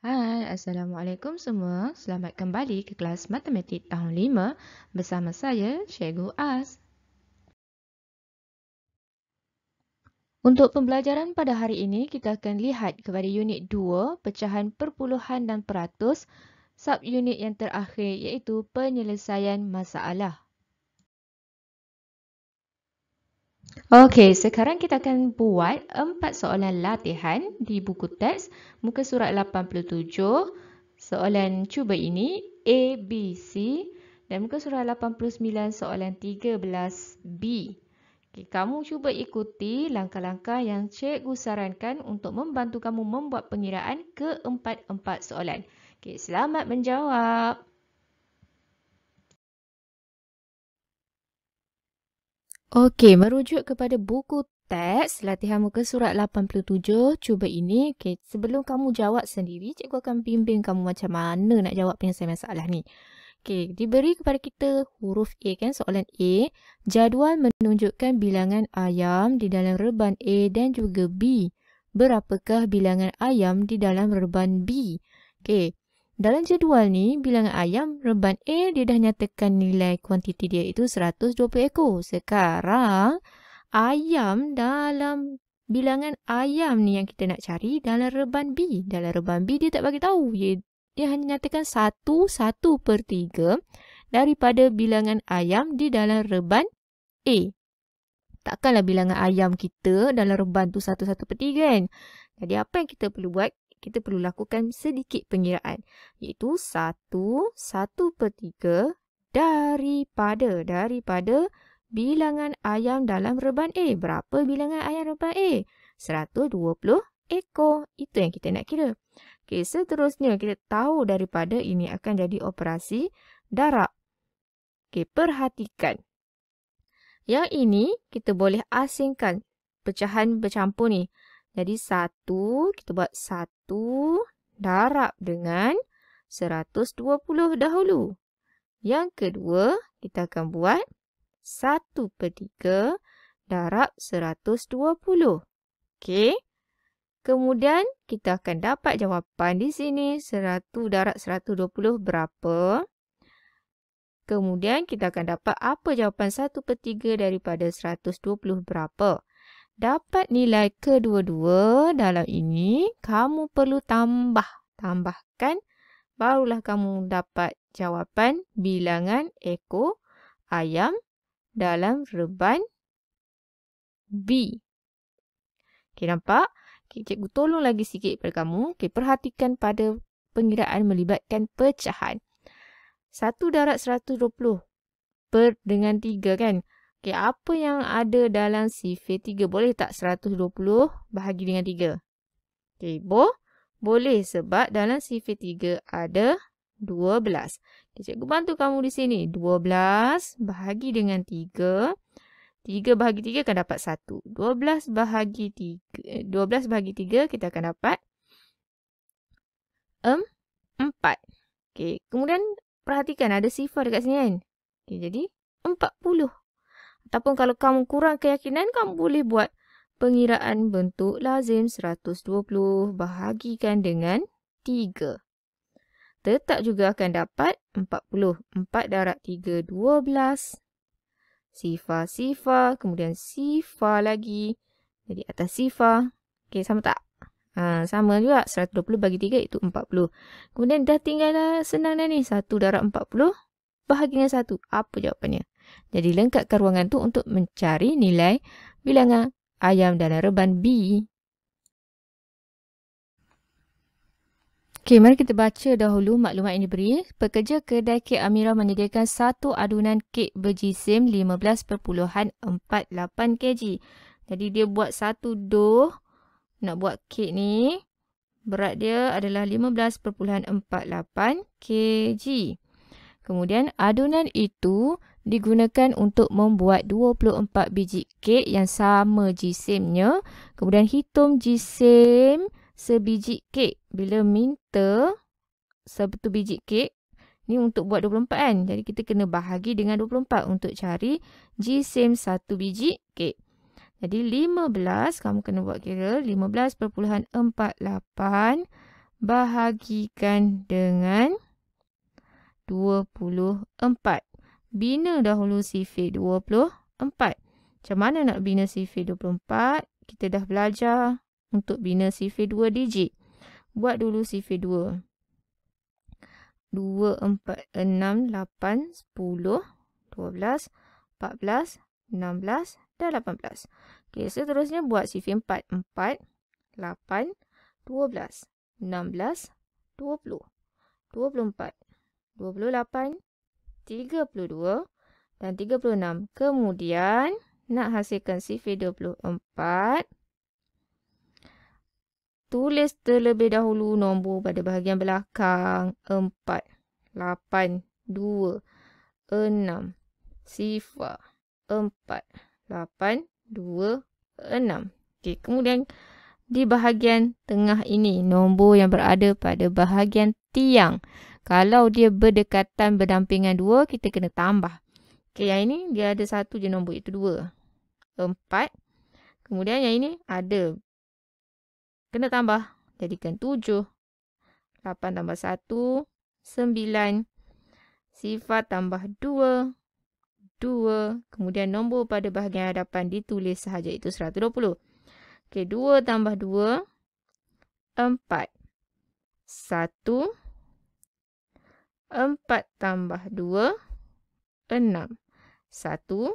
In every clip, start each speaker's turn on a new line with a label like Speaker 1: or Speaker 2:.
Speaker 1: Hai, Assalamualaikum semua. Selamat kembali ke kelas Matematik tahun 5 bersama saya, Cikgu As. Untuk pembelajaran pada hari ini, kita akan lihat kepada unit 2, pecahan perpuluhan dan peratus, sub-unit yang terakhir iaitu penyelesaian masalah. Okey, sekarang kita akan buat 4 soalan latihan di buku teks muka surat 87. Soalan cuba ini A, B, C dan muka surat 89 soalan 13B. Okey, kamu cuba ikuti langkah-langkah yang cikgu sarankan untuk membantu kamu membuat pengiraan keempat-empat soalan. Okey, selamat menjawab. Okey, merujuk kepada buku teks latihan muka surat 87, cuba ini. Okey, sebelum kamu jawab sendiri, cikgu akan bimbing kamu macam mana nak jawab penyelesaian masalah ni. Okey, diberi kepada kita huruf A kan, soalan A. Jadual menunjukkan bilangan ayam di dalam reban A dan juga B. Berapakah bilangan ayam di dalam reban B? Okey. Dalam jadual ni, bilangan ayam reban A dia dah nyatakan nilai kuantiti dia itu 120 ekor. Sekarang, ayam dalam bilangan ayam ni yang kita nak cari dalam reban B. Dalam reban B dia tak bagi tahu. Dia hanya nyatakan 1/3 daripada bilangan ayam di dalam reban A. Takkanlah bilangan ayam kita dalam reban tu 1/3 kan? Jadi apa yang kita perlu buat? Kita perlu lakukan sedikit pengiraan, iaitu 1/3 daripada bilangan ayam dalam reban A. Berapa bilangan ayam reban A? 120 ekor. Itu yang kita nak kira. Okey, seterusnya kita tahu daripada ini akan jadi operasi darab. Okey, perhatikan. Yang ini kita boleh asingkan pecahan bercampur ni. Jadi 1, kita buat 1 darab dengan 120 dahulu. Yang kedua, kita akan buat 1/3 darab 120. Okey. Kemudian, kita akan dapat jawapan di sini. 1 darab 120 berapa? Kemudian, kita akan dapat apa jawapan 1/3 daripada 120 berapa? Dapat nilai kedua-dua dalam ini, kamu perlu tambahkan, barulah kamu dapat jawapan bilangan ekor ayam dalam reban B. Okey, nampak? Okay, cikgu tolong lagi sikit pada kamu. Okay, perhatikan pada pengiraan melibatkan pecahan. 1 darab 120 dengan 3 kan? Okey, apa yang ada dalam sifir 3? Boleh tak 120 bahagi dengan 3? Okey, boleh sebab dalam sifir 3 ada 12. Okay, cikgu bantu kamu di sini. 12 bahagi dengan 3. 3 bahagi 3 akan dapat 1. 12 bahagi 3 kita akan dapat 4. Okey, kemudian perhatikan ada sifar dekat sini kan? Okey, jadi 40. Ataupun kalau kamu kurang keyakinan, kamu boleh buat pengiraan bentuk lazim 120 bahagikan dengan 3. Tetap juga akan dapat 40. 4 darab 3, 12. Sifar, kemudian sifar lagi. Jadi atas sifar. Okey, sama tak? Sama juga. 120 bagi 3 itu 40. Kemudian dah tinggal senang dah ni. 1 darab 40 bahagi dengan 1. Apa jawapannya? Jadi lengkapkan ruangan tu untuk mencari nilai bilangan ayam dalam reban B. Okey, mari kita baca dahulu maklumat yang diberi. Pekerja kedai kek Amira menyediakan satu adunan kek berjisim 15.48 kg. Jadi dia buat satu dough nak buat kek ni. Berat dia adalah 15.48 kg. Kemudian adunan itu digunakan untuk membuat 24 biji kek yang sama jisimnya. Kemudian hitung jisim sebiji kek. Bila minta satu biji kek, ni untuk buat 24 kan. Jadi kita kena bahagi dengan 24 untuk cari jisim satu biji kek. Jadi 15, kamu kena buat kira 15.48 bahagikan dengan 24. Bina dahulu sifir 24. Macam mana nak bina sifir 24? Kita dah belajar untuk bina sifir 2 digit. Buat dulu sifir 2. 2, 4, 6, 8, 10, 12, 14, 16 dan 18. Okey, seterusnya buat sifir 4. 4, 8, 12, 16, 20, 24, 28, 32 dan 36. Kemudian nak hasilkan sifir 24. Tulis terlebih dahulu nombor pada bahagian belakang. 4, 8, 2, 6. Sifar 4, 8, 2, 6. Okey, kemudian di bahagian tengah ini, nombor yang berada pada bahagian tiang. Kalau dia berdekatan berdampingan 2, kita kena tambah. Okey, yang ini dia ada satu je nombor, itu 2. 4. Kemudian yang ini ada. Kena tambah. Jadikan 7. 8 tambah 1, 9. Sifar tambah 2, 2. Kemudian nombor pada bahagian hadapan ditulis sahaja, itu 120. Okey, 2 tambah 2, 4. 1. 4 tambah 2, 6. 1.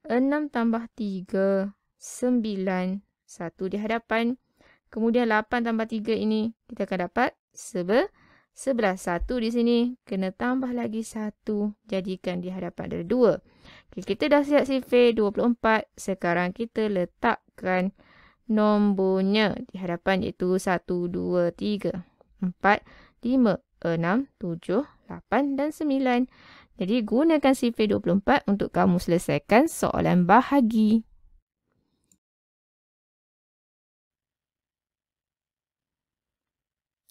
Speaker 1: 6 tambah 3, 9. 1 di hadapan. Kemudian 8 tambah 3 ini, kita akan dapat 11. 1 di sini. Kena tambah lagi 1. Jadikan di hadapan ada 2. Okay, kita dah siap sifir 24. Sekarang kita letakkan nombornya di hadapan, iaitu 1, 2, 3, 4, 5, 6, 7, 8 dan 9. Jadi gunakan sifir 24 untuk kamu selesaikan soalan bahagi.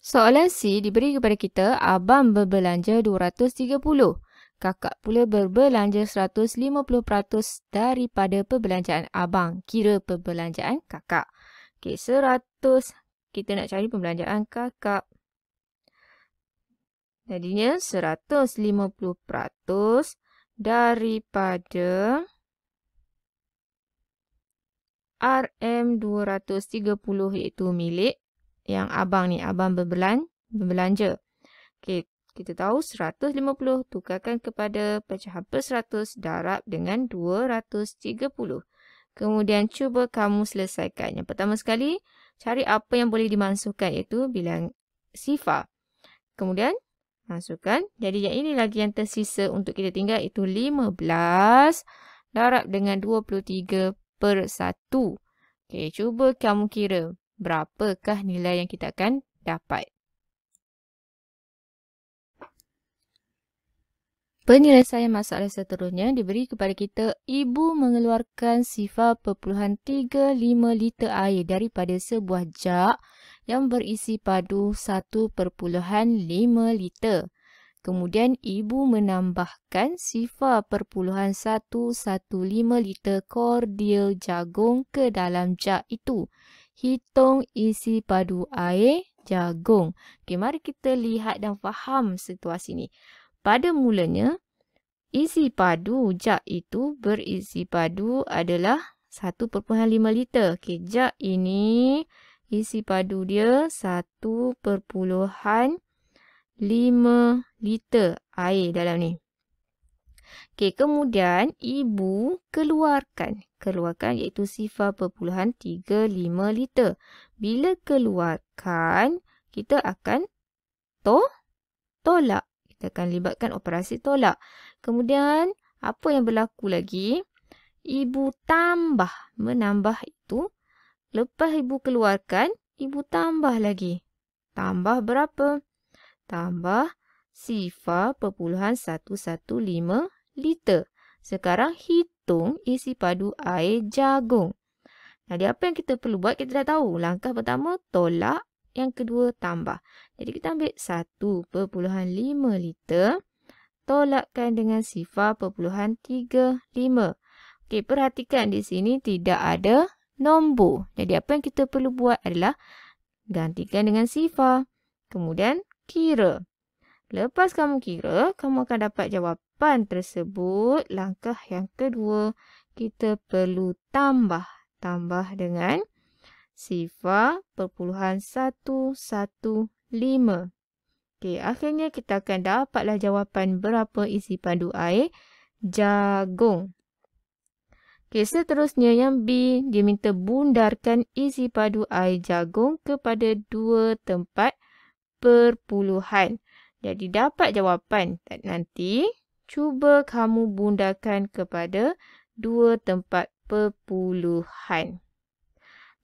Speaker 1: Soalan C diberi kepada kita, abang berbelanja 230. Kakak pula berbelanja 150% daripada perbelanjaan abang. Kira perbelanjaan kakak. Okey, 100. Kita nak cari perbelanjaan kakak. Jadinya 150% daripada RM230, iaitu milik yang abang ni, abang berbelanja. Okey, kita tahu 150 tukarkan kepada pecahan per 100 darab dengan 230. Kemudian cuba kamu selesaikan. Yang pertama sekali, cari apa yang boleh dimasukkan, iaitu bilangan sifar. Kemudian masukkan. Jadi yang ini lagi yang tersisa untuk kita tinggal, iaitu 15 darab dengan 23 per 1. Okey, cuba kamu kira. Berapakah nilai yang kita akan dapat? Penyelesaian masalah seterusnya diberi kepada kita, ibu mengeluarkan sifar 0.35 liter air daripada sebuah jug yang berisi padu 1.5 liter. Kemudian ibu menambahkan sifar 0.115 liter kordial jagung ke dalam jug itu. Hitung isi padu air jagung. Okey, mari kita lihat dan faham situasi ni. Pada mulanya, isi padu jug itu berisi padu adalah 1.5 liter. Okey, jug ini isi padu dia 1.5 liter air dalam ni. Okey, kemudian ibu keluarkan iaitu sifar 0.35 liter. Bila keluarkan, kita akan tolak. Kita akan libatkan operasi tolak. Kemudian, apa yang berlaku lagi? Ibu menambah itu. Lepas ibu keluarkan, ibu tambah lagi. Tambah berapa? Tambah sifar 0.115 liter. Sekarang hitung isi padu air jagung. Jadi apa yang kita perlu buat, kita dah tahu. Langkah pertama tolak, yang kedua tambah. Jadi kita ambil 1.5 liter tolakkan dengan sifar 0.35. Okey, perhatikan di sini tidak ada nombor. Jadi apa yang kita perlu buat adalah gantikan dengan sifar. Kemudian kira. Lepas kamu kira, kamu akan dapat jawapan tersebut. Langkah yang kedua, kita perlu tambah. Tambah dengan sifar perpuluhan 115. Okey, akhirnya kita akan dapatlah jawapan berapa isi padu air jagung. Okey, seterusnya yang B, dia minta bundarkan isi padu air jagung kepada 2 tempat perpuluhan. Jadi dapat jawapan. Nanti cuba kamu bundarkan kepada 2 tempat perpuluhan.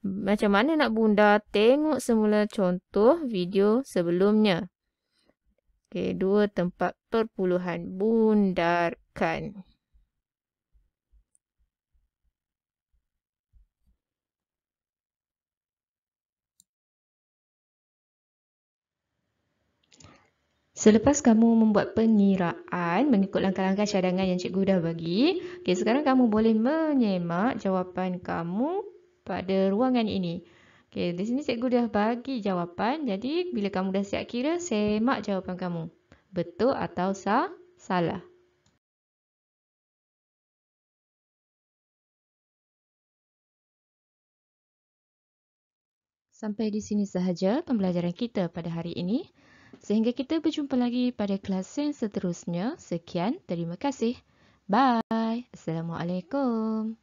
Speaker 1: Macam mana nak bundar? Tengok semula contoh video sebelumnya. Okey, 2 tempat perpuluhan. Bundarkan. Selepas kamu membuat pengiraan mengikut langkah-langkah cadangan yang cikgu dah bagi, okey, sekarang kamu boleh menyemak jawapan kamu pada ruangan ini. Okey, di sini cikgu dah bagi jawapan. Jadi, bila kamu dah siap kira, semak jawapan kamu. Betul atau salah? Sampai di sini sahaja pembelajaran kita pada hari ini. Sehingga kita berjumpa lagi pada kelas yang seterusnya. Sekian, terima kasih. Bye. Assalamualaikum.